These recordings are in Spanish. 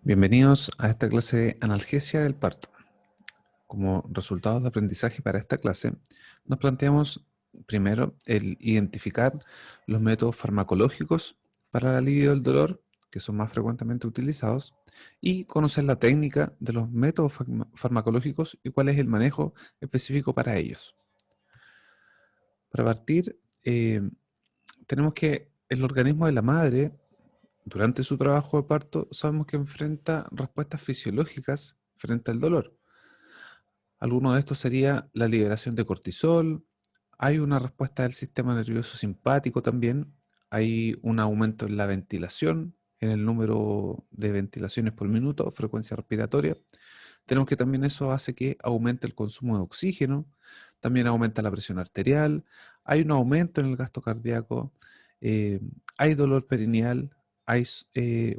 Bienvenidos a esta clase de analgesia del parto. Como resultado de aprendizaje para esta clase, nos planteamos primero el identificar los métodos farmacológicos para el alivio del dolor, que son más frecuentemente utilizados, y conocer la técnica de los métodos farmacológicos y cuál es el manejo específico para ellos. Para partir, tenemos que el organismo de la madre, durante su trabajo de parto, sabemos que enfrenta respuestas fisiológicas frente al dolor. Alguno de estos sería la liberación de cortisol, hay una respuesta del sistema nervioso simpático también, hay un aumento en la ventilación, en el número de ventilaciones por minuto, frecuencia respiratoria. Tenemos que también eso hace que aumente el consumo de oxígeno, también aumenta la presión arterial, hay un aumento en el gasto cardíaco, eh, hay dolor perineal, hay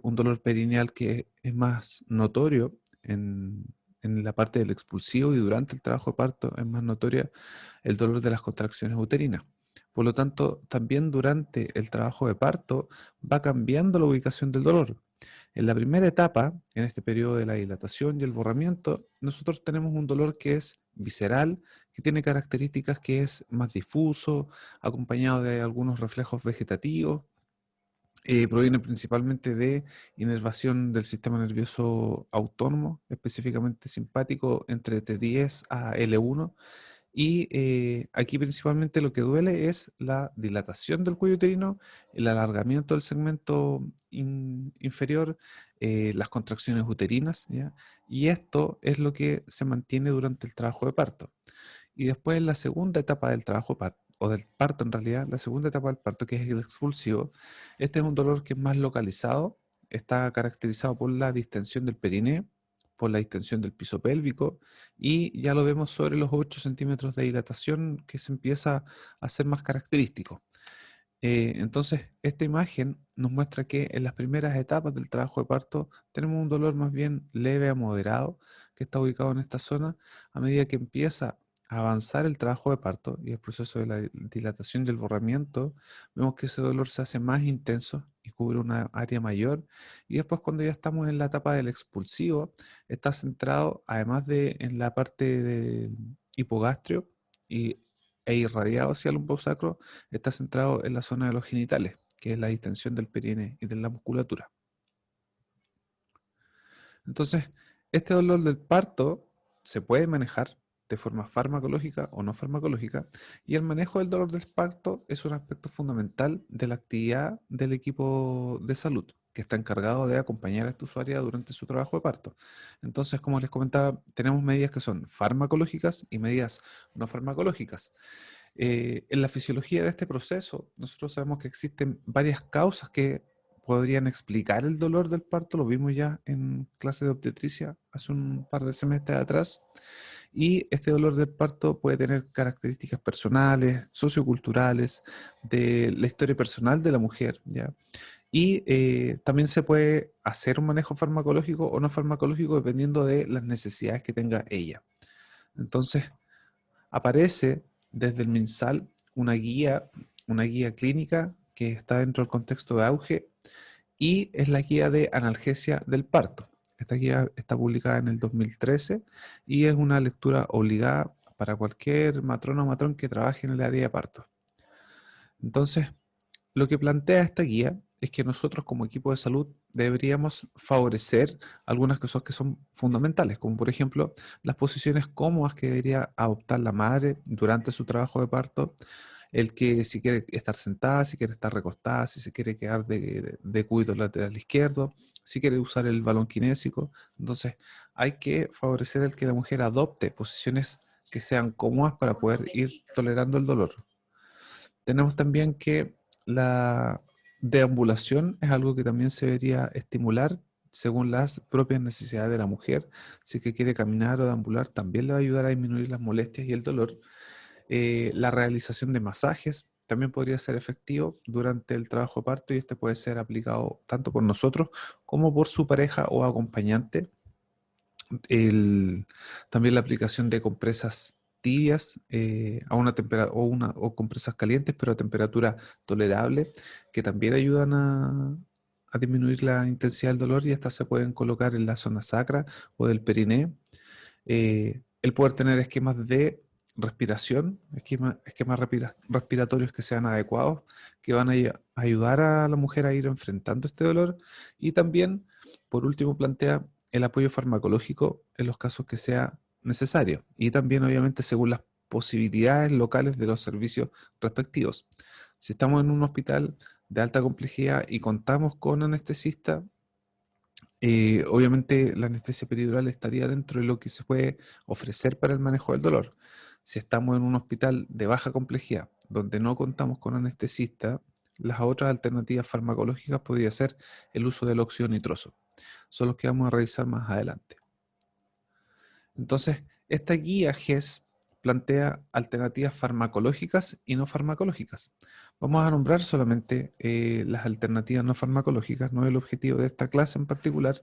un dolor perineal que es más notorio en, en la parte del expulsivo y durante el trabajo de parto es más notoria el dolor de las contracciones uterinas. Por lo tanto, también durante el trabajo de parto va cambiando la ubicación del dolor. En la primera etapa, en este periodo de la dilatación y el borramiento, nosotros tenemos un dolor que es visceral, que tiene características que es más difuso, acompañado de algunos reflejos vegetativos. Proviene principalmente de inervación del sistema nervioso autónomo, específicamente simpático entre T10 a L1, y aquí principalmente lo que duele es la dilatación del cuello uterino, el alargamiento del segmento inferior, las contracciones uterinas, ¿ya? Y esto es lo que se mantiene durante el trabajo de parto. Y después en la segunda etapa del trabajo o del parto en realidad, la segunda etapa del parto, que es el expulsivo, este es un dolor que es más localizado, está caracterizado por la distensión del perineo, por la distensión del piso pélvico, y ya lo vemos sobre los 8 centímetros de dilatación que se empieza a ser más característico. Entonces, esta imagen nos muestra que en las primeras etapas del trabajo de parto tenemos un dolor más bien leve a moderado que está ubicado en esta zona. A medida que empieza a avanzar el trabajo de parto y el proceso de la dilatación y el borramiento, vemos que ese dolor se hace más intenso y cubre una área mayor. Y después cuando ya estamos en la etapa del expulsivo, está centrado además de en la parte del hipogastrio y, e irradiado hacia el lumbo sacro, está centrado en la zona de los genitales, que es la distensión del perineo y de la musculatura. Entonces, este dolor del parto se puede manejar de forma farmacológica o no farmacológica, y el manejo del dolor del parto es un aspecto fundamental de la actividad del equipo de salud, que está encargado de acompañar a esta usuaria durante su trabajo de parto. Entonces, como les comentaba, tenemos medidas que son farmacológicas y medidas no farmacológicas. En la fisiología de este proceso, nosotros sabemos que existen varias causas que podrían explicar el dolor del parto, lo vimos ya en clase de obstetricia hace un par de semestres atrás, y este dolor del parto puede tener características personales, socioculturales, de la historia personal de la mujer, ¿ya? Y también se puede hacer un manejo farmacológico o no farmacológico dependiendo de las necesidades que tenga ella. Entonces, aparece desde el MinSal una guía clínica que está dentro del contexto de auge y es la guía de analgesia del parto. Esta guía está publicada en el 2013 y es una lectura obligada para cualquier matrona o matrón que trabaje en el área de parto. Entonces, lo que plantea esta guía es que nosotros como equipo de salud deberíamos favorecer algunas cosas que son fundamentales, como por ejemplo las posiciones cómodas que debería adoptar la madre durante su trabajo de parto, el que si quiere estar sentada, si quiere estar recostada, si se quiere quedar de cúbito lateral izquierdo, si quiere usar el balón kinésico. Entonces hay que favorecer el que la mujer adopte posiciones que sean cómodas para poder ir tolerando el dolor. Tenemos también que la deambulación es algo que también se debería estimular según las propias necesidades de la mujer. Si es que quiere caminar o deambular, también le va a ayudar a disminuir las molestias y el dolor. La realización de masajes también podría ser efectivo durante el trabajo de parto y este puede ser aplicado tanto por nosotros como por su pareja o acompañante. El- También la aplicación de compresas tibias a una temperatura o compresas calientes pero a temperatura tolerable que también ayudan a disminuir la intensidad del dolor y estas se pueden colocar en la zona sacra o del periné. El poder tener esquemas de respiración, esquemas respiratorios que sean adecuados, que van a ayudar a la mujer a ir enfrentando este dolor. Y también, por último, plantea el apoyo farmacológico en los casos que sea necesario. Y también, obviamente, según las posibilidades locales de los servicios respectivos. Si estamos en un hospital de alta complejidad y contamos con anestesista, obviamente la anestesia peridural estaría dentro de lo que se puede ofrecer para el manejo del dolor. Si estamos en un hospital de baja complejidad, donde no contamos con anestesista, las otras alternativas farmacológicas podría ser el uso del óxido nitroso. Son los que vamos a revisar más adelante. Entonces, esta guía GES plantea alternativas farmacológicas y no farmacológicas. Vamos a nombrar solamente las alternativas no farmacológicas, no es el objetivo de esta clase en particular,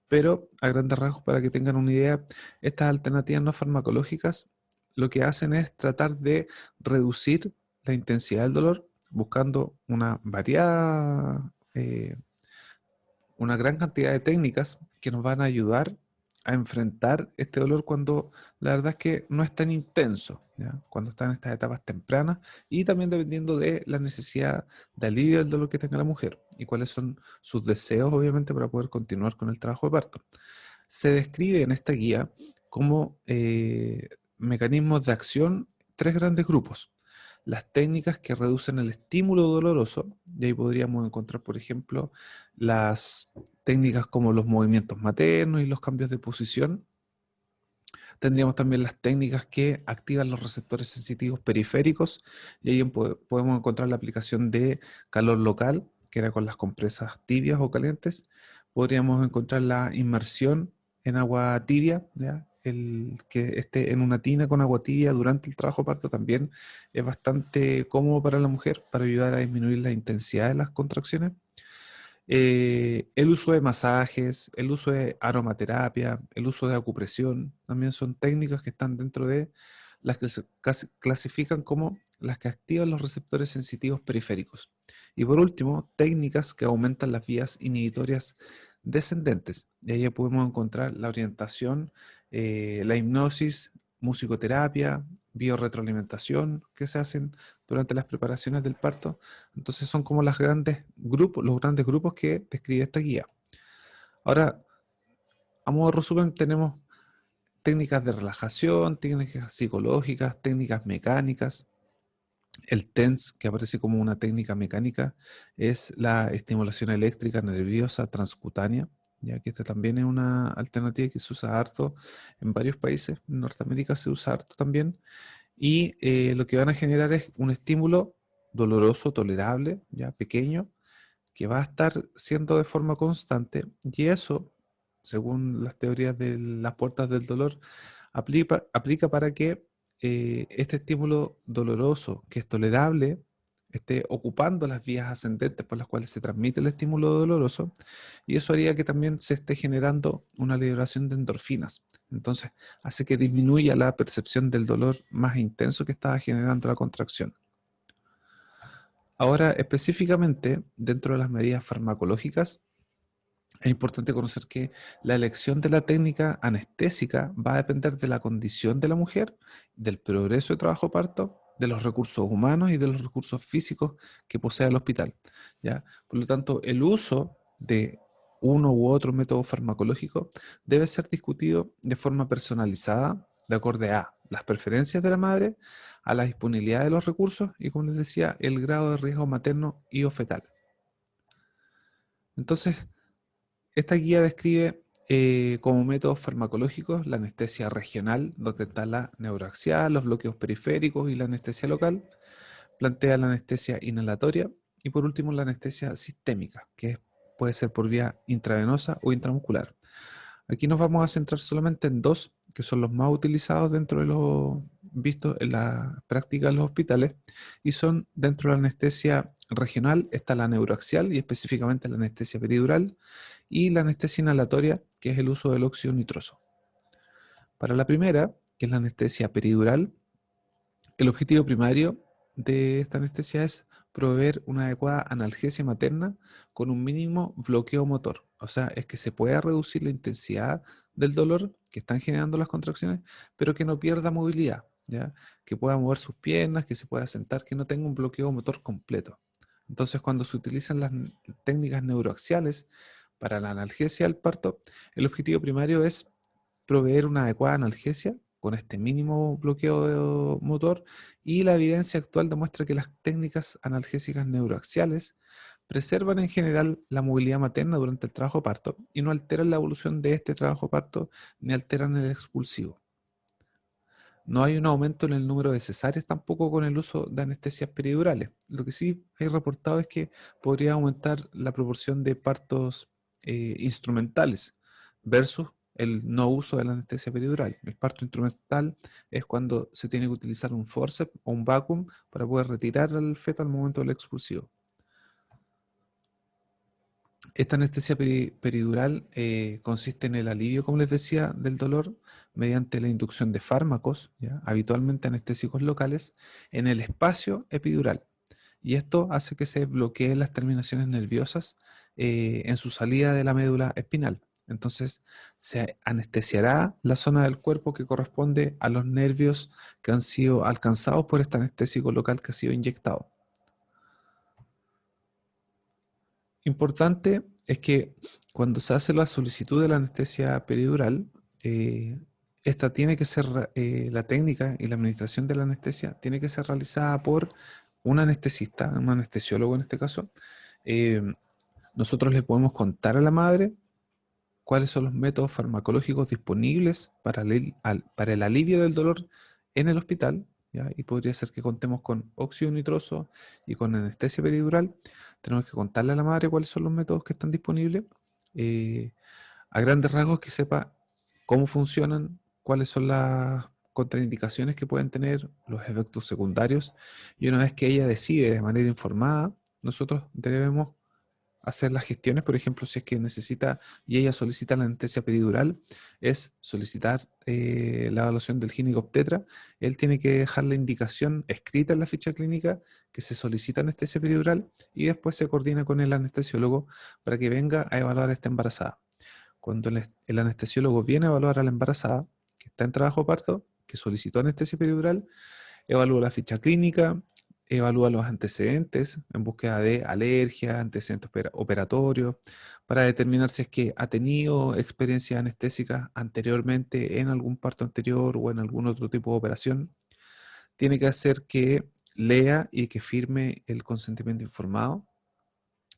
pero a grandes rasgos para que tengan una idea, estas alternativas no farmacológicas lo que hacen es tratar de reducir la intensidad del dolor buscando una gran cantidad de técnicas que nos van a ayudar a enfrentar este dolor cuando la verdad es que no es tan intenso, ¿ya? Cuando está en estas etapas tempranas y también dependiendo de la necesidad de alivio del dolor que tenga la mujer y cuáles son sus deseos, obviamente, para poder continuar con el trabajo de parto. Se describe en esta guía como mecanismos de acción tres grandes grupos. Las técnicas que reducen el estímulo doloroso, y ahí podríamos encontrar, por ejemplo, las técnicas como los movimientos maternos y los cambios de posición. Tendríamos también las técnicas que activan los receptores sensitivos periféricos, y ahí podemos encontrar la aplicación de calor local, que era con las compresas tibias o calientes. Podríamos encontrar la inmersión en agua tibia, ¿ya? El que esté en una tina con agua tibia durante el trabajo de parto también es bastante cómodo para la mujer para ayudar a disminuir la intensidad de las contracciones. El uso de masajes, el uso de aromaterapia, el uso de acupresión, también son técnicas que están dentro de las que se clasifican como las que activan los receptores sensitivos periféricos. Y por último, técnicas que aumentan las vías inhibitorias descendentes. Y ahí podemos encontrar la orientación, la hipnosis, musicoterapia, biorretroalimentación que se hacen durante las preparaciones del parto. Entonces son como los grandes grupos que describe esta guía. Ahora, a modo de resumen, tenemos técnicas de relajación, técnicas psicológicas, técnicas mecánicas. El TENS, que aparece como una técnica mecánica, es la estimulación eléctrica nerviosa transcutánea, ya que esta también es una alternativa que se usa harto en varios países. En Norteamérica se usa harto también. Y lo que van a generar es un estímulo doloroso, tolerable, ya pequeño, que va a estar siendo de forma constante. Y eso, según las teorías de las puertas del dolor, aplica para que este estímulo doloroso, que es tolerable, esté ocupando las vías ascendentes por las cuales se transmite el estímulo doloroso, y eso haría que también se esté generando una liberación de endorfinas. Entonces, hace que disminuya la percepción del dolor más intenso que estaba generando la contracción. Ahora, específicamente, dentro de las medidas farmacológicas, es importante conocer que la elección de la técnica anestésica va a depender de la condición de la mujer, del progreso de trabajo parto, de los recursos humanos y de los recursos físicos que posea el hospital, ¿ya? Por lo tanto, el uso de uno u otro método farmacológico debe ser discutido de forma personalizada, de acuerdo a las preferencias de la madre, a la disponibilidad de los recursos y, como les decía, el grado de riesgo materno y o fetal. Entonces, esta guía describe como métodos farmacológicos la anestesia regional, donde está la neuroaxial, los bloqueos periféricos y la anestesia local. Plantea la anestesia inhalatoria y por último la anestesia sistémica, que puede ser por vía intravenosa o intramuscular. Aquí nos vamos a centrar solamente en dos, que son los más utilizados dentro de los vistos en la práctica en los hospitales, y son dentro de la anestesia regional, está la neuroaxial y específicamente la anestesia peridural, y la anestesia inhalatoria, que es el uso del óxido nitroso. Para la primera, que es la anestesia peridural, el objetivo primario de esta anestesia es proveer una adecuada analgesia materna con un mínimo bloqueo motor. O sea, es que se pueda reducir la intensidad del dolor que están generando las contracciones, pero que no pierda movilidad, ¿ya? Que pueda mover sus piernas, que se pueda sentar, que no tenga un bloqueo motor completo. Entonces, cuando se utilizan las técnicas neuroaxiales para la analgesia del parto, el objetivo primario es proveer una adecuada analgesia con este mínimo bloqueo motor, y la evidencia actual demuestra que las técnicas analgésicas neuroaxiales preservan en general la movilidad materna durante el trabajo parto y no alteran la evolución de este trabajo parto ni alteran el expulsivo. No hay un aumento en el número de cesáreas tampoco con el uso de anestesias peridurales. Lo que sí hay reportado es que podría aumentar la proporción de partos instrumentales versus el no uso de la anestesia peridural. El parto instrumental es cuando se tiene que utilizar un forceps o un vacuum para poder retirar al feto al momento del expulsivo. Esta anestesia peridural consiste en el alivio, como les decía, del dolor mediante la inducción de fármacos, ¿ya? Habitualmente anestésicos locales, en el espacio epidural. Y esto hace que se bloqueen las terminaciones nerviosas en su salida de la médula espinal. Entonces, se anestesiará la zona del cuerpo que corresponde a los nervios que han sido alcanzados por este anestésico local que ha sido inyectado. Importante es que cuando se hace la solicitud de la anestesia peridural, eh, esta tiene que ser, la técnica y la administración de la anestesia tiene que ser realizada por un anestesista, un anestesiólogo en este caso. Eh, Nosotros le podemos contar a la madre cuáles son los métodos farmacológicos disponibles para el alivio del dolor en el hospital, ¿ya? Y podría ser que contemos con óxido nitroso y con anestesia peridural. Tenemos que contarle a la madre cuáles son los métodos que están disponibles, eh, a grandes rasgos que sepa cómo funcionan, cuáles son las contraindicaciones que pueden tener, los efectos secundarios, y una vez que ella decide de manera informada, nosotros debemos hacer las gestiones. Por ejemplo, si es que necesita y ella solicita la anestesia peridural, es solicitar la evaluación del ginecobstetra. Él tiene que dejar la indicación escrita en la ficha clínica que se solicita anestesia peridural, y después se coordina con el anestesiólogo para que venga a evaluar a esta embarazada. Cuando el anestesiólogo viene a evaluar a la embarazada, que está en trabajo parto, que solicitó anestesia peridural, evalúa la ficha clínica, evalúa los antecedentes en búsqueda de alergias, antecedentes operatorios, para determinar si es que ha tenido experiencias anestésicas anteriormente en algún parto anterior o en algún otro tipo de operación. Tiene que hacer que lea y que firme el consentimiento informado.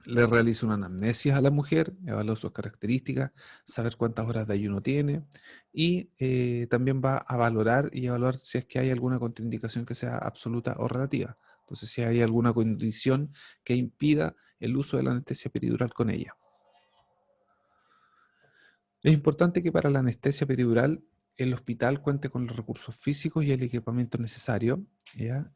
Le realiza una anamnesis a la mujer, evalúa sus características, saber cuántas horas de ayuno tiene, y también va a valorar y evaluar si es que hay alguna contraindicación que sea absoluta o relativa. Entonces, si hay alguna condición que impida el uso de la anestesia peridural con ella. Es importante que para la anestesia peridural el hospital cuente con los recursos físicos y el equipamiento necesario, ¿ya?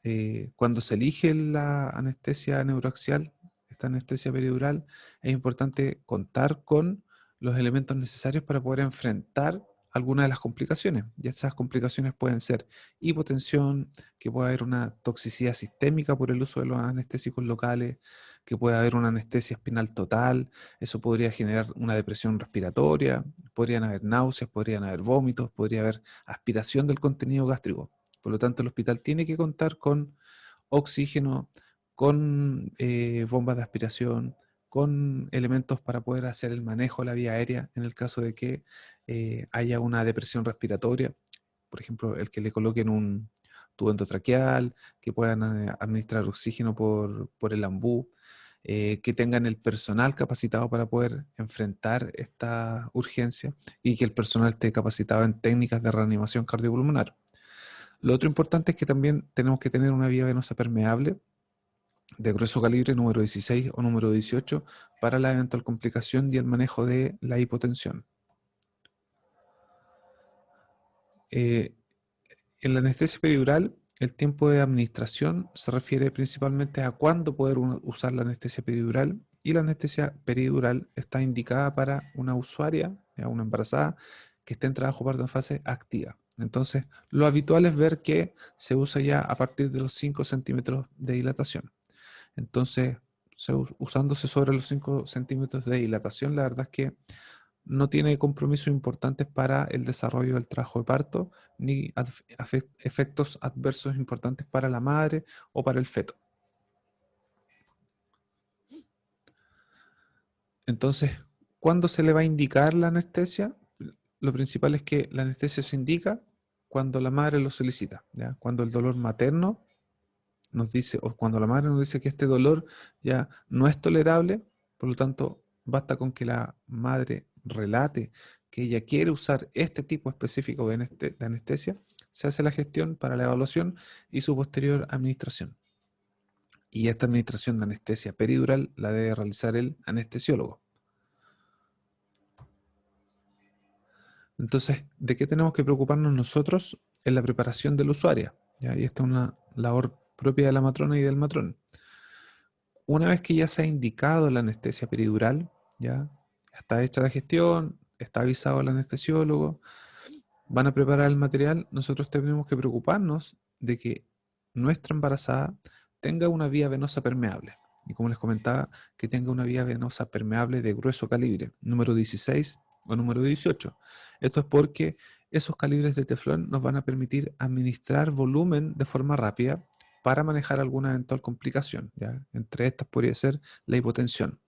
Cuando se elige la anestesia neuroaxial, esta anestesia peridural, es importante contar con los elementos necesarios para poder enfrentar algunas de las complicaciones. Y estas complicaciones pueden ser hipotensión, que puede haber una toxicidad sistémica por el uso de los anestésicos locales, que puede haber una anestesia espinal total. Eso podría generar una depresión respiratoria, podrían haber náuseas, podrían haber vómitos, podría haber aspiración del contenido gástrico. Por lo tanto, el hospital tiene que contar con oxígeno, con bombas de aspiración, con elementos para poder hacer el manejo de la vía aérea en el caso de que haya una depresión respiratoria. Por ejemplo, el que le coloquen un tubo endotraqueal, que puedan administrar oxígeno por el ambú, que tengan el personal capacitado para poder enfrentar esta urgencia, y que el personal esté capacitado en técnicas de reanimación cardiopulmonar. Lo otro importante es que también tenemos que tener una vía venosa permeable de grueso calibre número 16 o número 18 para la eventual complicación y el manejo de la hipotensión. Eh, En la anestesia peridural, el tiempo de administración se refiere principalmente a cuándo poder usar la anestesia peridural, y la anestesia peridural está indicada para una usuaria, ya, una embarazada, que esté en trabajo parto en fase activa. Entonces, lo habitual es ver que se usa ya a partir de los 5 centímetros de dilatación. Entonces, usándose sobre los 5 centímetros de dilatación, la verdad es que no tiene compromisos importantes para el desarrollo del trabajo de parto, ni efectos adversos importantes para la madre o para el feto. Entonces, ¿cuándo se le va a indicar la anestesia? Lo principal es que la anestesia se indica cuando la madre lo solicita, ¿ya? Cuando el dolor materno nos dice, o cuando la madre nos dice que este dolor ya no es tolerable, por lo tanto, basta con que la madre relate que ella quiere usar este tipo específico de anestesia, se hace la gestión para la evaluación y su posterior administración. Y esta administración de anestesia peridural la debe realizar el anestesiólogo. Entonces, ¿de qué tenemos que preocuparnos nosotros en la preparación de la usuaria? ¿Ya? Y esta es una labor propia de la matrona y del matrón. Una vez que ya se ha indicado la anestesia peridural, ya está hecha la gestión, está avisado el anestesiólogo, van a preparar el material, nosotros tenemos que preocuparnos de que nuestra embarazada tenga una vía venosa permeable. Y como les comentaba, que tenga una vía venosa permeable de grueso calibre, número 16 o número 18. Esto es porque esos calibres de teflón nos van a permitir administrar volumen de forma rápida para manejar alguna eventual complicación, ¿ya? Entre estas podría ser la hipotensión.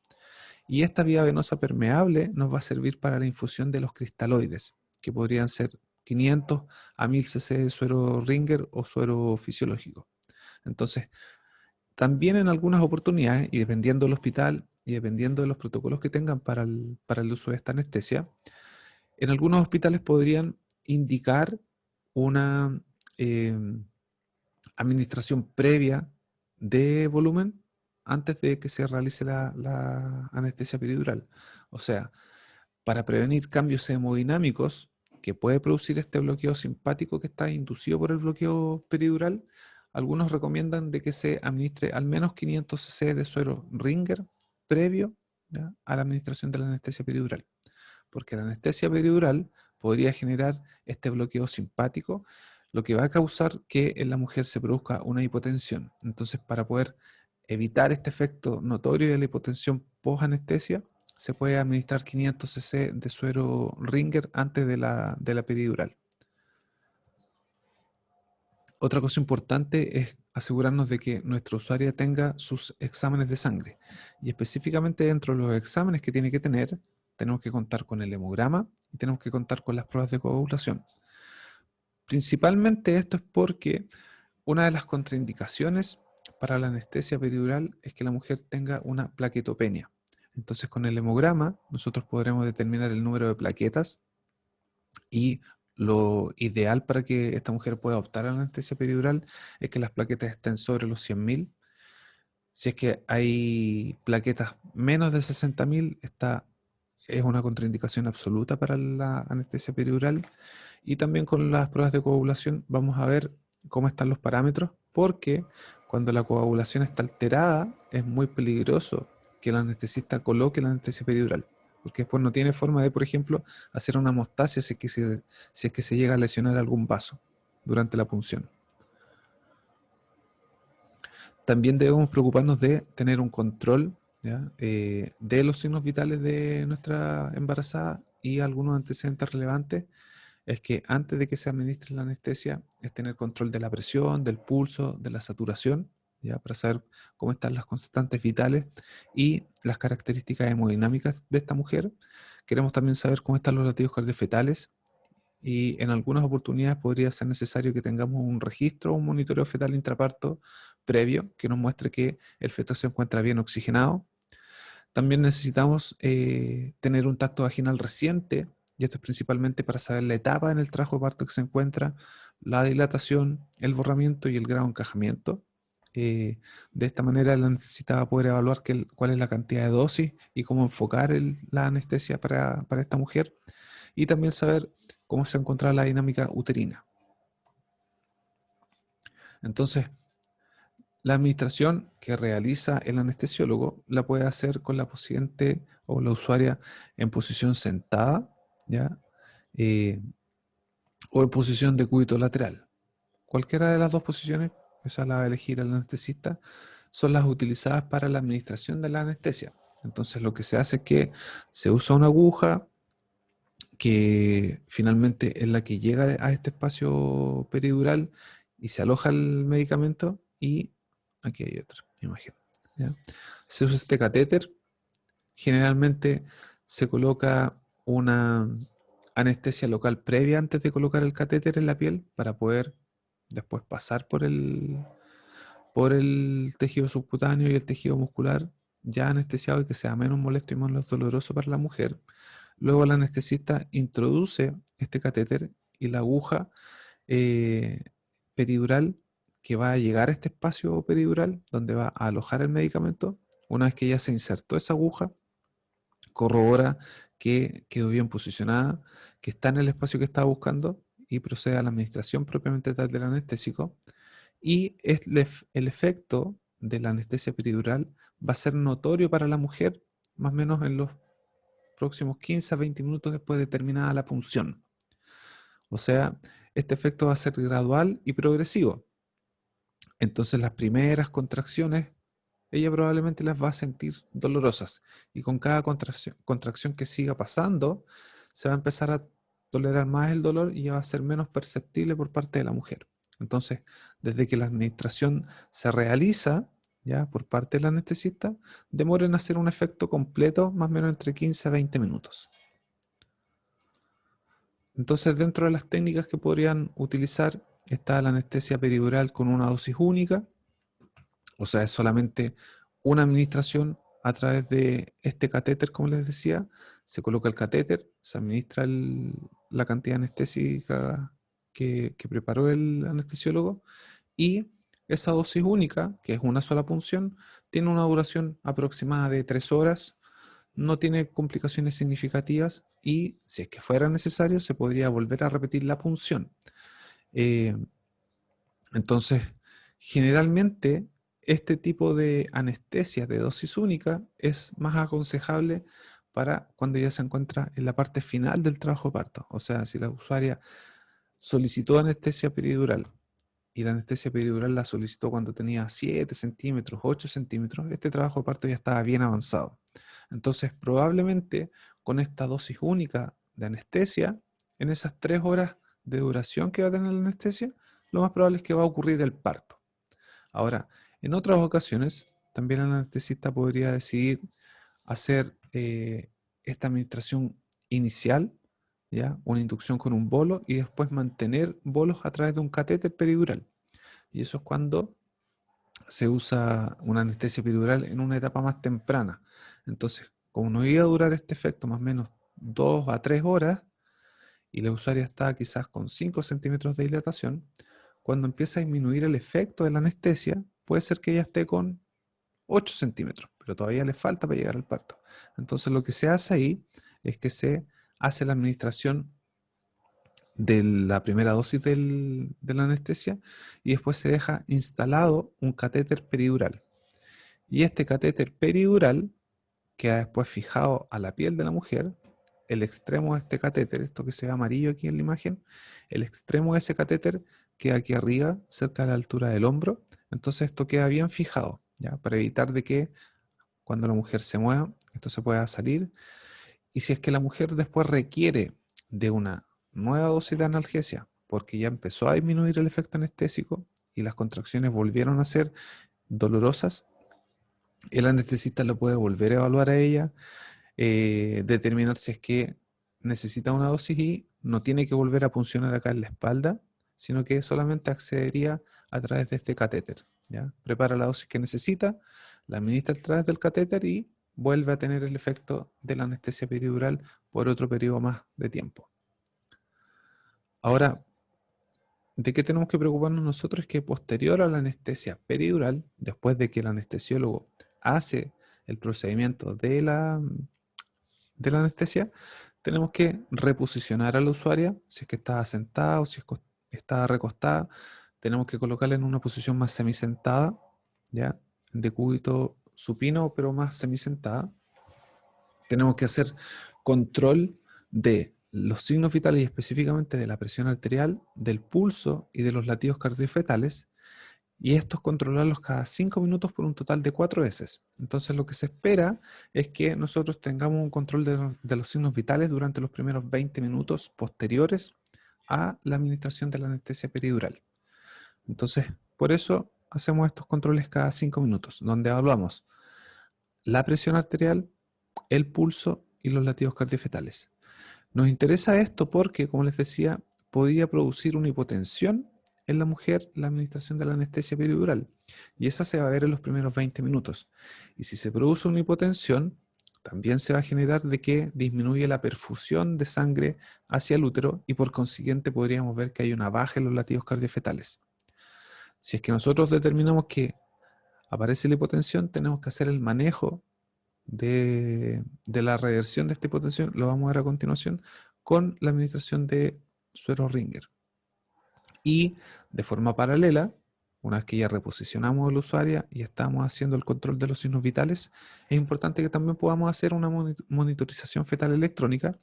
Y esta vía venosa permeable nos va a servir para la infusión de los cristaloides, que podrían ser 500 a 1000 cc de suero Ringer o suero fisiológico. Entonces, también en algunas oportunidades, y dependiendo del hospital y dependiendo de los protocolos que tengan para el uso de esta anestesia, en algunos hospitales podrían indicar una eh, administración previa de volumen antes de que se realice la anestesia peridural. O sea, para prevenir cambios hemodinámicos que puede producir este bloqueo simpático que está inducido por el bloqueo peridural, algunos recomiendan de que se administre al menos 500 cc de suero Ringer previo, ¿ya?, a la administración de la anestesia peridural, porque la anestesia peridural podría generar este bloqueo simpático, lo que va a causar que en la mujer se produzca una hipotensión. Entonces, para poder evitar este efecto notorio de la hipotensión post-anestesia, se puede administrar 500 cc de suero Ringer antes de la peridural. Otra cosa importante es asegurarnos de que nuestra usuaria tenga sus exámenes de sangre. Y específicamente dentro de los exámenes que tiene que tener, tenemos que contar con el hemograma y tenemos que contar con las pruebas de coagulación. Principalmente esto es porque una de las contraindicaciones para la anestesia peridural es que la mujer tenga una plaquetopenia. Entonces, con el hemograma nosotros podremos determinar el número de plaquetas y lo ideal para que esta mujer pueda optar a la anestesia peridural es que las plaquetas estén sobre los 100.000. Si es que hay plaquetas menos de 60.000, esta es una contraindicación absoluta para la anestesia peridural. Y también con las pruebas de coagulación vamos a ver cómo están los parámetros, porque cuando la coagulación está alterada es muy peligroso que el anestesista coloque la anestesia peridural, porque después no tiene forma de, por ejemplo, hacer una hemostasia si es que se llega a lesionar algún vaso durante la punción. También debemos preocuparnos de tener un control, ¿ya?, de los signos vitales de nuestra embarazada, y algunos antecedentes relevantes es que antes de que se administre la anestesia es tener control de la presión, del pulso, de la saturación, ¿ya?, para saber cómo están las constantes vitales y las características hemodinámicas de esta mujer. Queremos también saber cómo están los latidos cardiofetales, y en algunas oportunidades podría ser necesario que tengamos un registro o un monitoreo fetal intraparto previo que nos muestre que el feto se encuentra bien oxigenado. También necesitamos tener un tacto vaginal reciente, y esto es principalmente para saber la etapa en el trabajo de parto que se encuentra, la dilatación, el borramiento y el grado de encajamiento. De esta manera la necesitaba poder evaluar cuál es la cantidad de dosis y cómo enfocar la anestesia para esta mujer, y también saber cómo se encuentra la dinámica uterina. Entonces, la administración que realiza el anestesiólogo la puede hacer con la paciente o la usuaria en posición sentada, ¿ya? Eh, o en posición de cúbito lateral. Cualquiera de las dos posiciones, esa la va a elegir el anestesista, son las utilizadas para la administración de la anestesia. Entonces lo que se hace es que se usa una aguja que finalmente es la que llega a este espacio peridural y se aloja el medicamento, y aquí hay otra imagen. ¿Ya? Se usa este catéter. Generalmente se coloca una anestesia local previa antes de colocar el catéter en la piel para poder después pasar por el tejido subcutáneo y el tejido muscular ya anestesiado y que sea menos molesto y menos doloroso para la mujer. Luego el anestesista introduce este catéter y la aguja eh, peridural que va a llegar a este espacio peridural donde va a alojar el medicamento. Una vez que ya se insertó esa aguja, corrobora que quedó bien posicionada, que está en el espacio que estaba buscando y procede a la administración propiamente tal del anestésico. Y el efecto de la anestesia epidural va a ser notorio para la mujer más o menos en los próximos 15 a 20 minutos después de terminada la punción. O sea, este efecto va a ser gradual y progresivo. Entonces las primeras contracciones ella probablemente las va a sentir dolorosas, y con cada contracción que siga pasando se va a empezar a tolerar más el dolor y ya va a ser menos perceptible por parte de la mujer. Entonces, desde que la administración se realiza ya por parte del anestesista, demora en hacer un efecto completo más o menos entre 15 a 20 minutos. Entonces, dentro de las técnicas que podrían utilizar está la anestesia peridural con una dosis única. O sea, es solamente una administración a través de este catéter, como les decía. Se coloca el catéter, se administra la cantidad anestésica que preparó el anestesiólogo, y esa dosis única, que es una sola punción, tiene una duración aproximada de 3 horas, no tiene complicaciones significativas, y si es que fuera necesario se podría volver a repetir la punción. Eh, entonces, generalmente este tipo de anestesia de dosis única es más aconsejable para cuando ya se encuentra en la parte final del trabajo de parto. O sea, si la usuaria solicitó anestesia peridural y la anestesia peridural la solicitó cuando tenía 7 centímetros, 8 centímetros, este trabajo de parto ya estaba bien avanzado. Entonces, probablemente con esta dosis única de anestesia, en esas 3 horas de duración que va a tener la anestesia, lo más probable es que va a ocurrir el parto. Ahora, en otras ocasiones, también el anestesista podría decidir hacer esta administración inicial, ¿ya? Una inducción con un bolo y después mantener bolos a través de un catéter peridural. Y eso es cuando se usa una anestesia epidural en una etapa más temprana. Entonces, como no iba a durar este efecto más o menos 2 a 3 horas, y la usuaria está quizás con 5 centímetros de dilatación, cuando empieza a disminuir el efecto de la anestesia, puede ser que ella esté con 8 centímetros, pero todavía le falta para llegar al parto. Entonces lo que se hace ahí es que se hace la administración de la primera dosis de la anestesia, y después se deja instalado un catéter peridural. Y este catéter peridural queda después fijado a la piel de la mujer. El extremo de este catéter, esto que se ve amarillo aquí en la imagen, el extremo de ese catéter queda aquí arriba, cerca de la altura del hombro. Entonces esto queda bien fijado, ¿ya? Para evitar de que cuando la mujer se mueva, esto se pueda salir. Y si es que la mujer después requiere de una nueva dosis de analgesia, porque ya empezó a disminuir el efecto anestésico y las contracciones volvieron a ser dolorosas, el anestesista lo puede volver a evaluar a ella, determinar si es que necesita una dosis y no tiene que volver a puncionar acá en la espalda, sino que solamente accedería a través de este catéter. ¿Ya? Prepara la dosis que necesita, la administra a través del catéter y vuelve a tener el efecto de la anestesia epidural por otro periodo más de tiempo. Ahora, ¿de qué tenemos que preocuparnos nosotros? Es que posterior a la anestesia peridural, después de que el anestesiólogo hace el procedimiento de la anestesia, tenemos que reposicionar a la usuaria, si es que está sentada o si es está recostada, tenemos que colocarla en una posición más semisentada, ¿ya? De cúbito supino, pero más semisentada. Tenemos que hacer control de los signos vitales y específicamente de la presión arterial, del pulso y de los latidos cardiofetales. Y estos controlarlos cada 5 minutos por un total de 4 veces. Entonces lo que se espera es que nosotros tengamos un control de los signos vitales durante los primeros 20 minutos posteriores a la administración de la anestesia peridural. Entonces, por eso hacemos estos controles cada 5 minutos, donde evaluamos la presión arterial, el pulso y los latidos cardiofetales. Nos interesa esto porque, como les decía, podía producir una hipotensión en la mujer la administración de la anestesia peridural. Y esa se va a ver en los primeros 20 minutos. Y si se produce una hipotensión, también se va a generar de que disminuye la perfusión de sangre hacia el útero y por consiguiente podríamos ver que hay una baja en los latidos cardiofetales. Si es que nosotros determinamos que aparece la hipotensión, tenemos que hacer el manejo de la reversión de esta hipotensión, lo vamos a ver a continuación, con la administración de suero Ringer. Y de forma paralela, una vez que ya reposicionamos a la usuaria y estamos haciendo el control de los signos vitales, es importante que también podamos hacer una monitorización fetal electrónica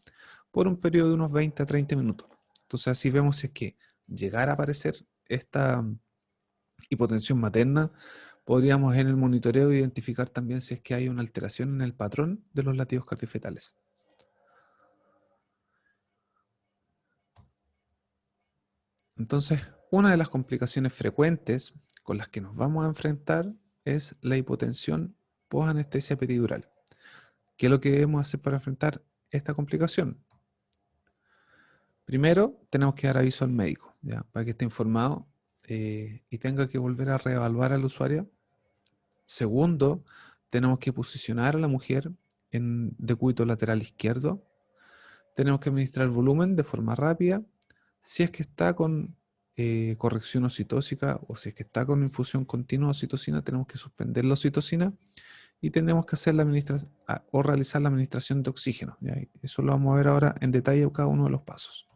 por un periodo de unos 20 a 30 minutos. Entonces así vemos si es que llegara a aparecer esta hipotensión materna, podríamos en el monitoreo identificar también si es que hay una alteración en el patrón de los latidos cardiofetales. Entonces, una de las complicaciones frecuentes con las que nos vamos a enfrentar es la hipotensión post-anestesia peridural. ¿Qué es lo que debemos hacer para enfrentar esta complicación? Primero, tenemos que dar aviso al médico, ¿ya? Para que esté informado y tenga que volver a reevaluar al usuario. Segundo, tenemos que posicionar a la mujer en decúbito lateral izquierdo. Tenemos que administrar volumen de forma rápida. Si es que está con corrección oxitóxica o si es que está con infusión continua de oxitocina, tenemos que suspender la oxitocina y tenemos que hacer la administración o realizar la administración de oxígeno, ¿ya? Eso lo vamos a ver ahora en detalle cada uno de los pasos.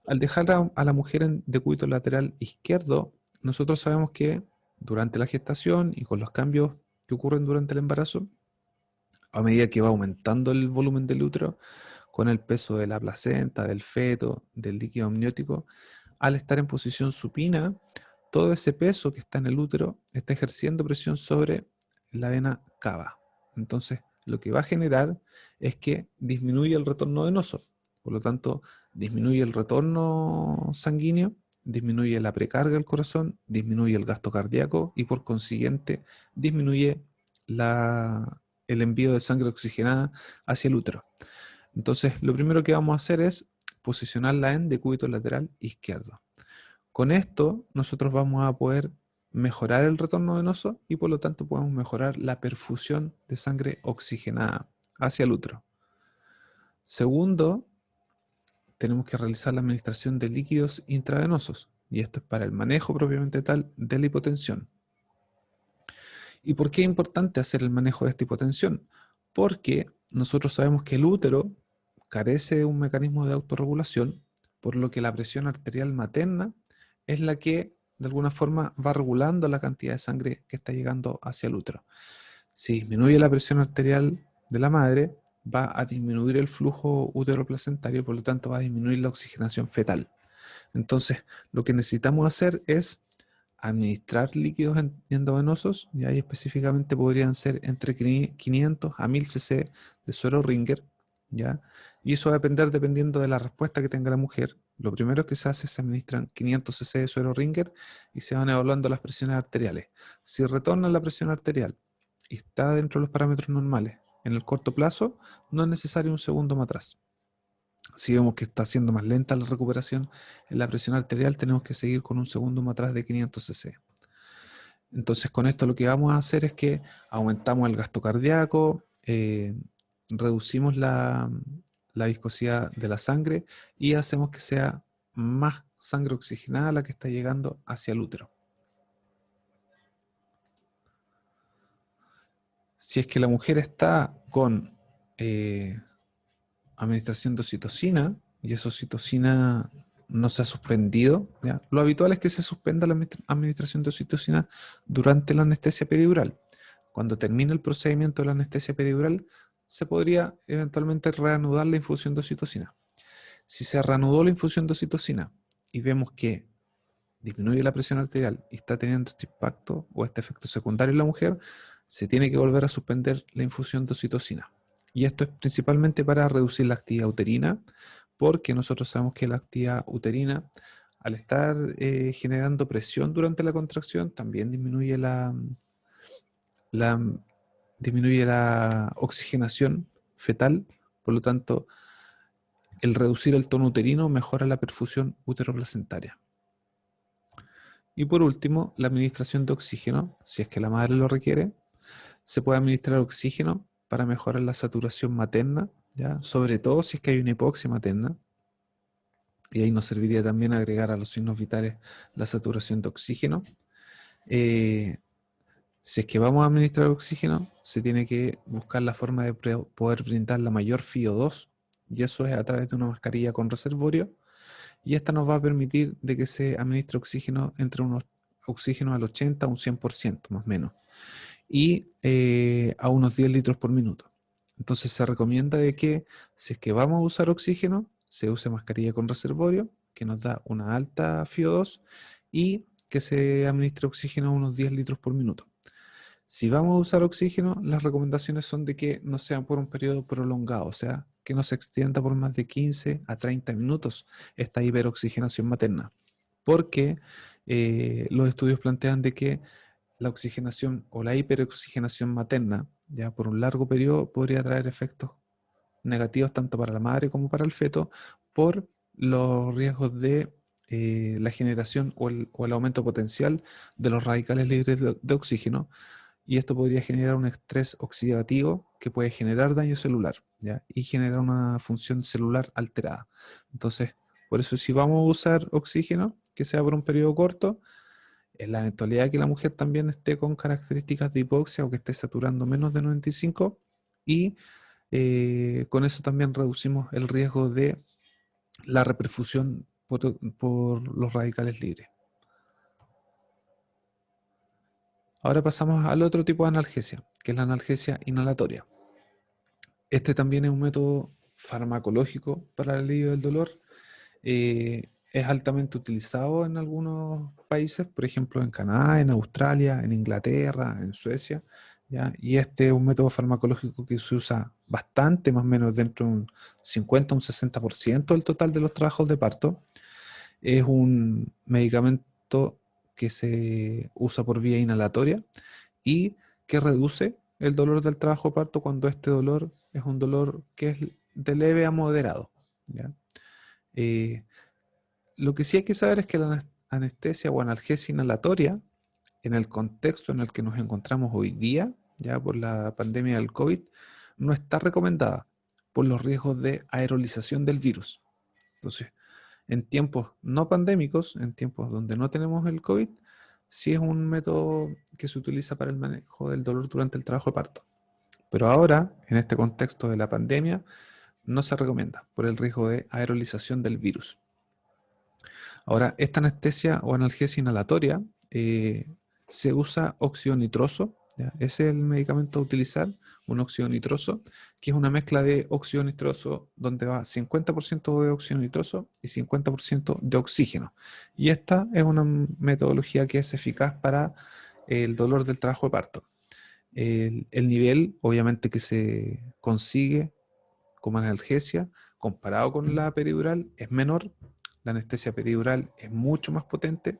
Al dejar a la mujer en decúbito lateral izquierdo, nosotros sabemos que durante la gestación y con los cambios que ocurren durante el embarazo, a medida que va aumentando el volumen del útero, con el peso de la placenta, del feto, del líquido amniótico, al estar en posición supina, todo ese peso que está en el útero está ejerciendo presión sobre la vena cava. Entonces, lo que va a generar es que disminuye el retorno venoso. Por lo tanto, disminuye el retorno sanguíneo, disminuye la precarga del corazón, disminuye el gasto cardíaco y por consiguiente disminuye el envío de sangre oxigenada hacia el útero. Entonces, lo primero que vamos a hacer es posicionarla en decúbito lateral izquierdo. Con esto, nosotros vamos a poder mejorar el retorno venoso y por lo tanto podemos mejorar la perfusión de sangre oxigenada hacia el útero. Segundo, tenemos que realizar la administración de líquidos intravenosos y esto es para el manejo propiamente tal de la hipotensión. ¿Y por qué es importante hacer el manejo de esta hipotensión? Porque nosotros sabemos que el útero carece de un mecanismo de autorregulación, por lo que la presión arterial materna es la que de alguna forma va regulando la cantidad de sangre que está llegando hacia el útero. Si disminuye la presión arterial de la madre, va a disminuir el flujo útero-placentario, por lo tanto va a disminuir la oxigenación fetal. Entonces, lo que necesitamos hacer es administrar líquidos endovenosos, y ahí específicamente podrían ser entre 500 a 1000 cc de suero Ringer, ¿ya? Y eso va a depender dependiendo de la respuesta que tenga la mujer. Lo primero que se hace es se administran 500 cc de suero Ringer y se van evaluando las presiones arteriales. Si retorna la presión arterial y está dentro de los parámetros normales en el corto plazo, no es necesario un segundo matraz. Si vemos que está siendo más lenta la recuperación en la presión arterial, tenemos que seguir con un segundo matraz de 500 cc. Entonces, con esto lo que vamos a hacer es que aumentamos el gasto cardíaco, reducimos la viscosidad de la sangre y hacemos que sea más sangre oxigenada la que está llegando hacia el útero. Si es que la mujer está con administración de oxitocina y esa oxitocina no se ha suspendido, ¿ya? Lo habitual es que se suspenda la administración de oxitocina durante la anestesia peridural. Cuando termine el procedimiento de la anestesia peridural, se podría eventualmente reanudar la infusión de oxitocina. Si se reanudó la infusión de oxitocina y vemos que disminuye la presión arterial y está teniendo este impacto o este efecto secundario en la mujer, se tiene que volver a suspender la infusión de oxitocina. Y esto es principalmente para reducir la actividad uterina, porque nosotros sabemos que la actividad uterina, al estar generando presión durante la contracción, también la, disminuye la oxigenación fetal. Por lo tanto, el reducir el tono uterino mejora la perfusión uteroplacentaria. Y por último, la administración de oxígeno, si es que la madre lo requiere, se puede administrar oxígeno para mejorar la saturación materna, ¿ya? Sobre todo si es que hay una hipoxia materna. Y ahí nos serviría también agregar a los signos vitales la saturación de oxígeno. Eh, si es que vamos a administrar oxígeno, se tiene que buscar la forma de poder brindar la mayor FiO2, y eso es a través de una mascarilla con reservorio, y esta nos va a permitir de que se administre oxígeno entre unos oxígeno al 80 a un 100% más o menos, y a unos 10 litros por minuto. Entonces se recomienda de que si es que vamos a usar oxígeno, se use mascarilla con reservorio, que nos da una alta FiO2, y que se administre oxígeno a unos 10 litros por minuto. Si vamos a usar oxígeno, las recomendaciones son de que no sea por un periodo prolongado, o sea, que no se extienda por más de 15 a 30 minutos esta hiperoxigenación materna, porque los estudios plantean de que la oxigenación o la hiperoxigenación materna, ya por un largo periodo, podría traer efectos negativos tanto para la madre como para el feto por los riesgos de la generación o el aumento potencial de los radicales libres de oxígeno, y esto podría generar un estrés oxidativo que puede generar daño celular, ¿ya? Y generar una función celular alterada. Entonces, por eso si vamos a usar oxígeno, que sea por un periodo corto, en la eventualidad que la mujer también esté con características de hipoxia o que esté saturando menos de 95, y con eso también reducimos el riesgo de la reperfusión por los radicales libres. Ahora pasamos al otro tipo de analgesia, que es la analgesia inhalatoria. Este también es un método farmacológico para el alivio del dolor. Es altamente utilizado en algunos países, por ejemplo en Canadá, en Australia, en Inglaterra, en Suecia, ¿ya? Y este es un método farmacológico que se usa bastante, más o menos dentro de un 50 a un 60% del total de los trabajos de parto. Es un medicamento que se usa por vía inhalatoria y que reduce el dolor del trabajo de parto cuando este dolor es un dolor que es de leve a moderado, ¿ya? Eh, lo que sí hay que saber es que la anestesia o analgesia inhalatoria, en el contexto en el que nos encontramos hoy día, ya por la pandemia del COVID, no está recomendada por los riesgos de aerolización del virus. Entonces, en tiempos no pandémicos, en tiempos donde no tenemos el COVID, sí es un método que se utiliza para el manejo del dolor durante el trabajo de parto. Pero ahora, en este contexto de la pandemia, no se recomienda por el riesgo de aerolización del virus. Ahora, esta anestesia o analgesia inhalatoria se usa óxido nitroso, ¿ya? Ese es el medicamento a utilizar, un óxido nitroso, que es una mezcla de óxido nitroso donde va 50% de óxido nitroso y 50% de oxígeno. Y esta es una metodología que es eficaz para el dolor del trabajo de parto. El nivel, obviamente, que se consigue como analgesia, comparado con la peridural, es menor. La anestesia peridural es mucho más potente,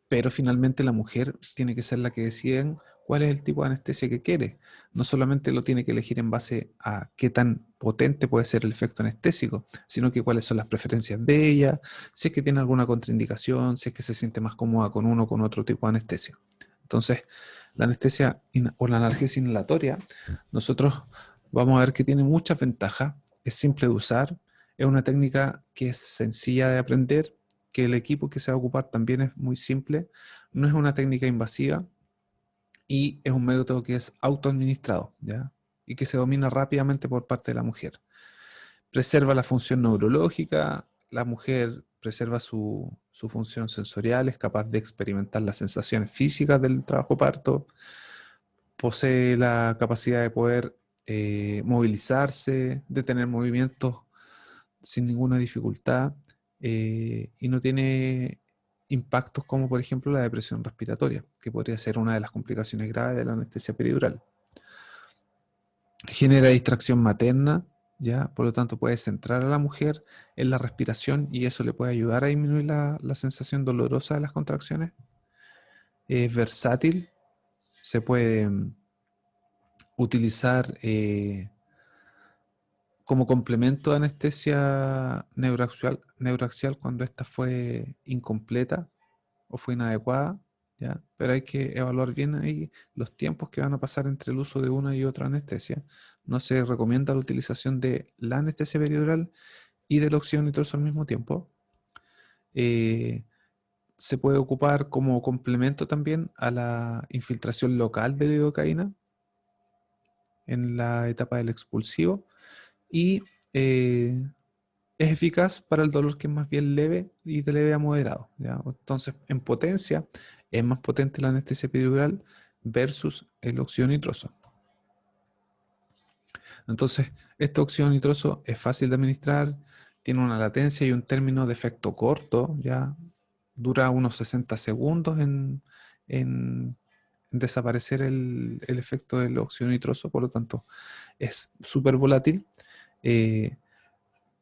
pero finalmente la mujer tiene que ser la que decide cuál es el tipo de anestesia que quiere. No solamente lo tiene que elegir en base a qué tan potente puede ser el efecto anestésico, sino que cuáles son las preferencias de ella, si es que tiene alguna contraindicación, si es que se siente más cómoda con uno o con otro tipo de anestesia. Entonces, la anestesia o la analgesia inhalatoria, nosotros vamos a ver que tiene muchas ventajas, es simple de usar, es una técnica que es sencilla de aprender, que el equipo que se va a ocupar también es muy simple, no es una técnica invasiva y es un método que es autoadministrado, ¿ya? Y que se domina rápidamente por parte de la mujer. Preserva la función neurológica, la mujer preserva su función sensorial, es capaz de experimentar las sensaciones físicas del trabajo parto, posee la capacidad de poder movilizarse, de tener movimientos sin ninguna dificultad, y no tiene impactos como por ejemplo la depresión respiratoria, que podría ser una de las complicaciones graves de la anestesia peridural. Genera distracción materna, ¿ya? Por lo tanto puede centrar a la mujer en la respiración y eso le puede ayudar a disminuir la sensación dolorosa de las contracciones. Es versátil, se puede utilizar como complemento de anestesia neuroaxial cuando esta fue incompleta o fue inadecuada, ¿ya? Pero hay que evaluar bien ahí los tiempos que van a pasar entre el uso de una y otra anestesia. No se recomienda la utilización de la anestesia peridural y del óxido nitroso al mismo tiempo. Eh, Se puede ocupar como complemento también a la infiltración local de lidocaína en la etapa del expulsivo y eh, es eficaz para el dolor que es más bien leve y de leve a moderado, ¿ya? Entonces, en potencia, es más potente la anestesia epidural versus el óxido nitroso. Entonces, este óxido nitroso es fácil de administrar, tiene una latencia y un término de efecto corto, ya dura unos 60 segundos en desaparecer el efecto del óxido nitroso, por lo tanto, es súper volátil. Eh,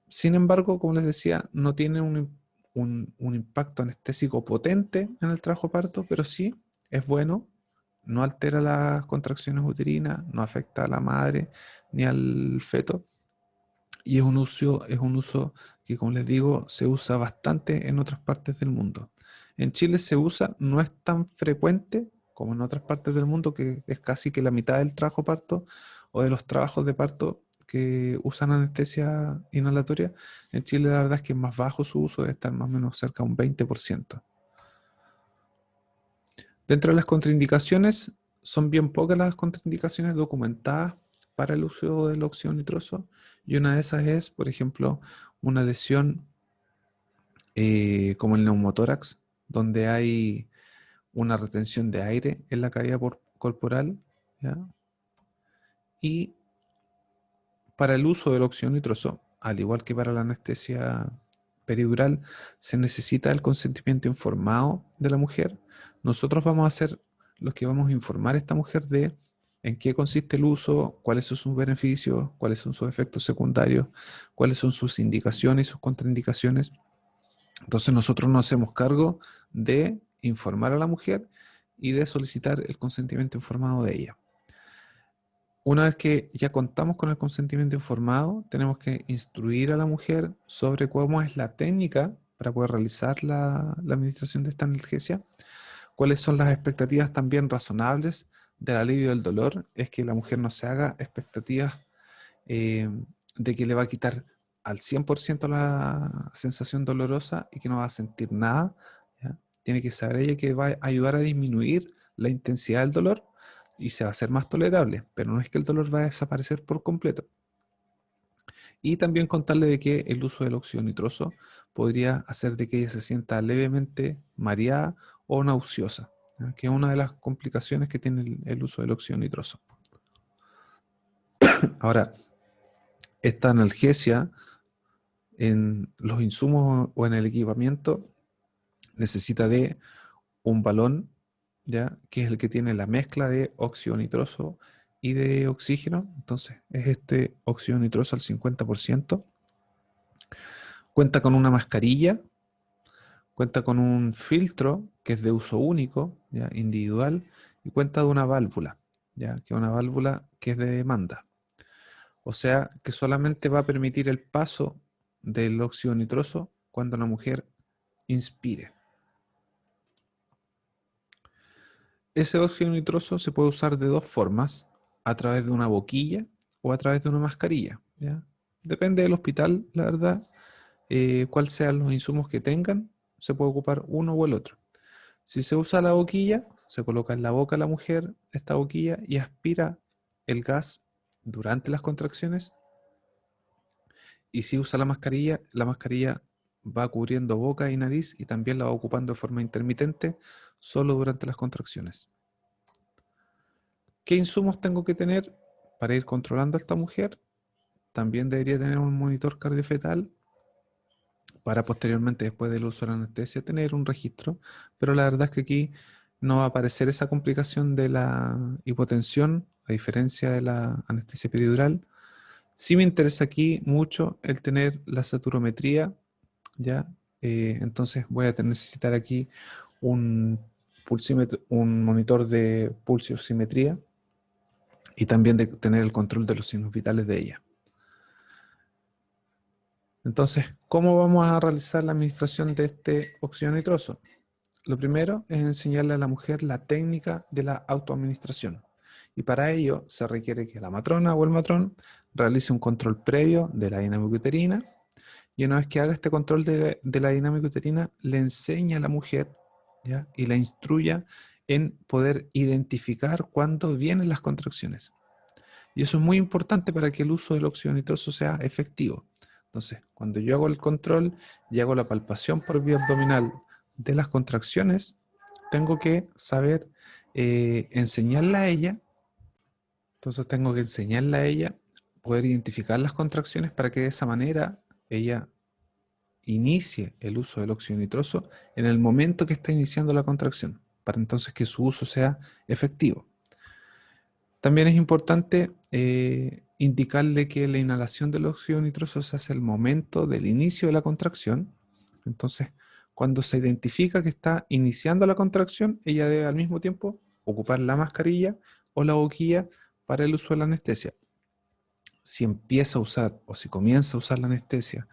Sin embargo, como les decía, no tiene un impacto anestésico potente en el trabajo parto, pero sí es bueno, no altera las contracciones uterinas, no afecta a la madre ni al feto, y es un uso que, como les digo, se usa bastante en otras partes del mundo. En Chile se usa, no es tan frecuente como en otras partes del mundo, que es casi que la mitad del trabajo parto o de los trabajos de parto que usan anestesia inhalatoria. En Chile la verdad es que es más bajo su uso, debe estar más o menos cerca de un 20%. Dentro de las contraindicaciones, son bien pocas las contraindicaciones documentadas para el uso del óxido nitroso, y una de esas es, por ejemplo, una lesión como el neumotórax, donde hay una retención de aire en la cavidad corporal, ¿ya? Y para el uso del óxido nitroso, al igual que para la anestesia peridural, se necesita el consentimiento informado de la mujer. Nosotros vamos a ser los que vamos a informar a esta mujer de en qué consiste el uso, cuáles son sus beneficios, cuáles son sus efectos secundarios, cuáles son sus indicaciones y sus contraindicaciones. Entonces nosotros nos hacemos cargo de informar a la mujer y de solicitar el consentimiento informado de ella. Una vez que ya contamos con el consentimiento informado, tenemos que instruir a la mujer sobre cómo es la técnica para poder realizar la administración de esta analgesia, cuáles son las expectativas también razonables del alivio del dolor. Es que la mujer no se haga expectativas eh, de que le va a quitar al 100% la sensación dolorosa y que no va a sentir nada, ¿ya? Tiene que saber ella que va a ayudar a disminuir la intensidad del dolor y se va a hacer más tolerable, pero no es que el dolor va a desaparecer por completo. Y también contarle de que el uso del óxido nitroso podría hacer de que ella se sienta levemente mareada o nauseosa, ¿ya? Que es una de las complicaciones que tiene el uso del óxido nitroso. Ahora, esta analgesia en los insumos o en el equipamiento necesita de un balón, ¿ya? Que es el que tiene la mezcla de óxido nitroso y de oxígeno. Entonces, es este óxido nitroso al 50%. Cuenta con una mascarilla, cuenta con un filtro que es de uso único, ¿ya? Individual, y cuenta de una válvula, ¿ya? Que es una válvula que es de demanda. O sea, que solamente va a permitir el paso del óxido nitroso cuando la mujer inspire. Ese óxido nitroso se puede usar de dos formas, a través de una boquilla o a través de una mascarilla, ¿ya? Depende del hospital, la verdad, cuál sean los insumos que tengan, se puede ocupar uno o el otro. Si se usa la boquilla, se coloca en la boca de la mujer esta boquilla y aspira el gas durante las contracciones. Y si usa la mascarilla va cubriendo boca y nariz y también la va ocupando de forma intermitente solo durante las contracciones. ¿Qué insumos tengo que tener para ir controlando a esta mujer? También debería tener un monitor cardiofetal para posteriormente, después del uso de la anestesia, tener un registro, pero la verdad es que aquí no va a aparecer esa complicación de la hipotensión, a diferencia de la anestesia epidural. Sí me interesa aquí mucho el tener la saturometría, ¿ya? Entonces voy a necesitar aquí un pulsímetro, un monitor de pulsioximetría y también de tener el control de los signos vitales de ella. Entonces, ¿cómo vamos a realizar la administración de este óxido nitroso? Lo primero es enseñarle a la mujer la técnica de la autoadministración. Y para ello se requiere que la matrona o el matrón realice un control previo de la dinámica uterina. Y una vez que haga este control de la dinámica uterina, le enseña a la mujer, ¿ya? Y la instruya en poder identificar cuándo vienen las contracciones. Y eso es muy importante para que el uso del óxido nitroso sea efectivo. Entonces, cuando yo hago el control y hago la palpación por vía abdominal de las contracciones, tengo que saber enseñarle a ella. Entonces tengo que enseñarle a ella poder identificar las contracciones para que de esa manera ella inicie el uso del óxido nitroso en el momento que está iniciando la contracción, para entonces que su uso sea efectivo. También es importante indicarle que la inhalación del óxido nitroso se hace al momento del inicio de la contracción. Entonces, cuando se identifica que está iniciando la contracción, ella debe al mismo tiempo ocupar la mascarilla o la boquilla para el uso de la anestesia. Si empieza a usar o si comienza a usar la anestesia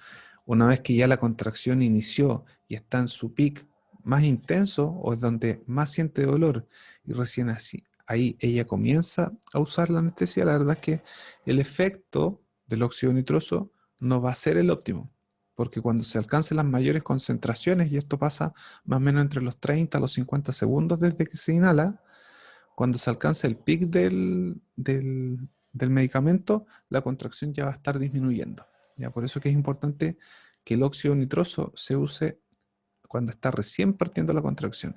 una vez que ya la contracción inició y está en su pic más intenso o es donde más siente dolor y recién así ahí ella comienza a usar la anestesia, la verdad es que el efecto del óxido nitroso no va a ser el óptimo, porque cuando se alcancen las mayores concentraciones, y esto pasa más o menos entre los 30 a los 50 segundos desde que se inhala, cuando se alcance el pic del medicamento, la contracción ya va a estar disminuyendo. ¿Ya? Por eso que es importante que el óxido nitroso se use cuando está recién partiendo la contracción.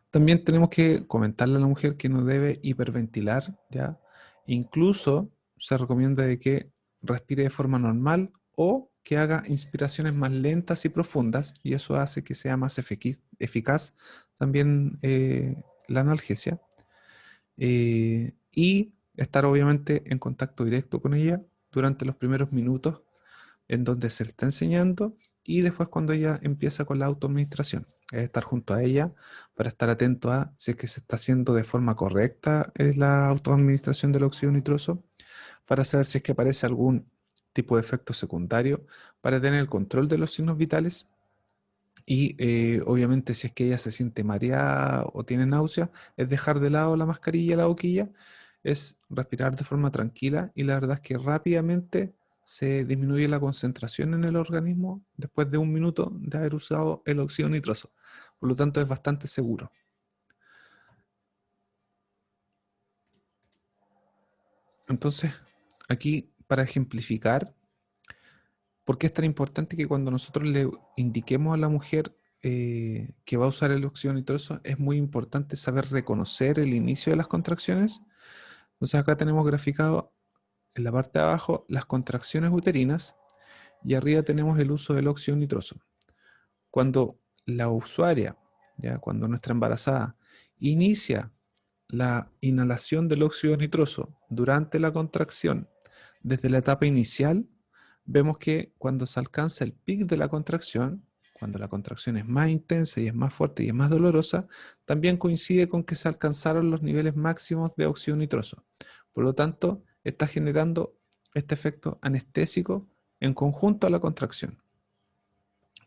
También tenemos que comentarle a la mujer que no debe hiperventilar, ¿ya? Incluso se recomienda de que respire de forma normal o que haga inspiraciones más lentas y profundas, y eso hace que sea más eficaz también la analgesia. Y estar obviamente en contacto directo con ella durante los primeros minutos en donde se le está enseñando y después cuando ella empieza con la autoadministración. Es estar junto a ella para estar atento a si es que se está haciendo de forma correcta la autoadministración del óxido nitroso, para saber si es que aparece algún tipo de efecto secundario, para tener el control de los signos vitales y obviamente si es que ella se siente mareada o tiene náusea, es dejar de lado la mascarilla, la boquilla, es respirar de forma tranquila y la verdad es que rápidamente se disminuye la concentración en el organismo después de un minuto de haber usado el óxido nitroso. Por lo tanto es bastante seguro. Entonces, aquí para ejemplificar, ¿por qué es tan importante que cuando nosotros le indiquemos a la mujer que va a usar el óxido nitroso, es muy importante saber reconocer el inicio de las contracciones? Entonces acá tenemos graficado en la parte de abajo las contracciones uterinas y arriba tenemos el uso del óxido nitroso. Cuando la usuaria, ya cuando nuestra embarazada, inicia la inhalación del óxido nitroso durante la contracción, desde la etapa inicial, vemos que cuando se alcanza el pic de la contracción, cuando la contracción es más intensa y es más fuerte y es más dolorosa, también coincide con que se alcanzaron los niveles máximos de óxido nitroso. Por lo tanto, está generando este efecto anestésico en conjunto a la contracción.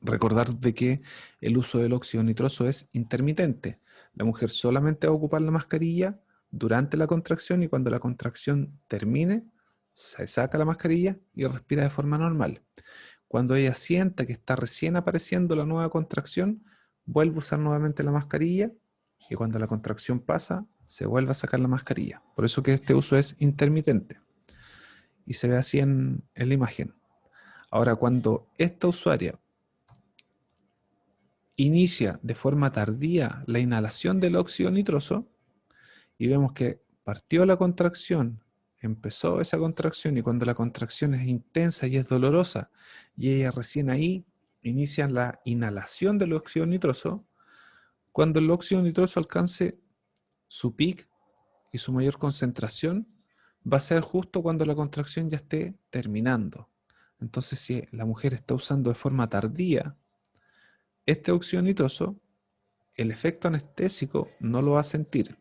Recordar de que el uso del óxido nitroso es intermitente. La mujer solamente va a ocupar la mascarilla durante la contracción y cuando la contracción termine, se saca la mascarilla y respira de forma normal. Cuando ella sienta que está recién apareciendo la nueva contracción, vuelve a usar nuevamente la mascarilla y cuando la contracción pasa, se vuelve a sacar la mascarilla. Por eso que este uso es intermitente y se ve así en la imagen. Ahora, cuando esta usuaria inicia de forma tardía la inhalación del óxido nitroso y vemos que partió la contracción empezó esa contracción y cuando la contracción es intensa y es dolorosa y ella recién ahí inicia la inhalación del óxido nitroso, cuando el óxido nitroso alcance su pic y su mayor concentración, va a ser justo cuando la contracción ya esté terminando. Entonces, si la mujer está usando de forma tardía este óxido nitroso, el efecto anestésico no lo va a sentir.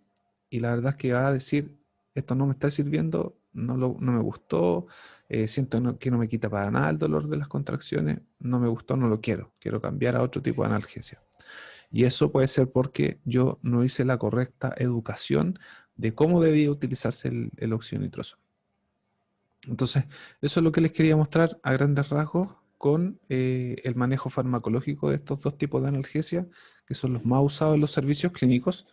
Y la verdad es que va a decir, esto no me está sirviendo, no me gustó, siento que no me quita para nada el dolor de las contracciones, no me gustó, no lo quiero, quiero cambiar a otro tipo de analgesia. Y eso puede ser porque yo no hice la correcta educación de cómo debía utilizarse el óxido nitroso. Entonces, eso es lo que les quería mostrar a grandes rasgos con el manejo farmacológico de estos dos tipos de analgesia, que son los más usados en los servicios clínicos.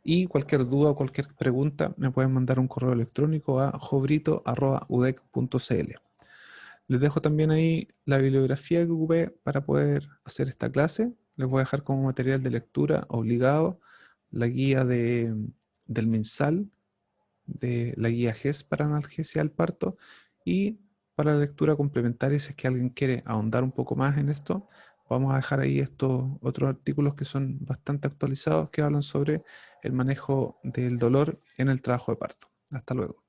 Y cualquier duda o cualquier pregunta me pueden mandar un correo electrónico a jobrito@udec.cl. Les dejo también ahí la bibliografía que ocupé para poder hacer esta clase. Les voy a dejar como material de lectura obligado la guía del MinSal, de la guía GES para analgesia del parto y para la lectura complementaria, si es que alguien quiere ahondar un poco más en esto, vamos a dejar ahí estos otros artículos que son bastante actualizados que hablan sobre el manejo del dolor en el trabajo de parto. Hasta luego.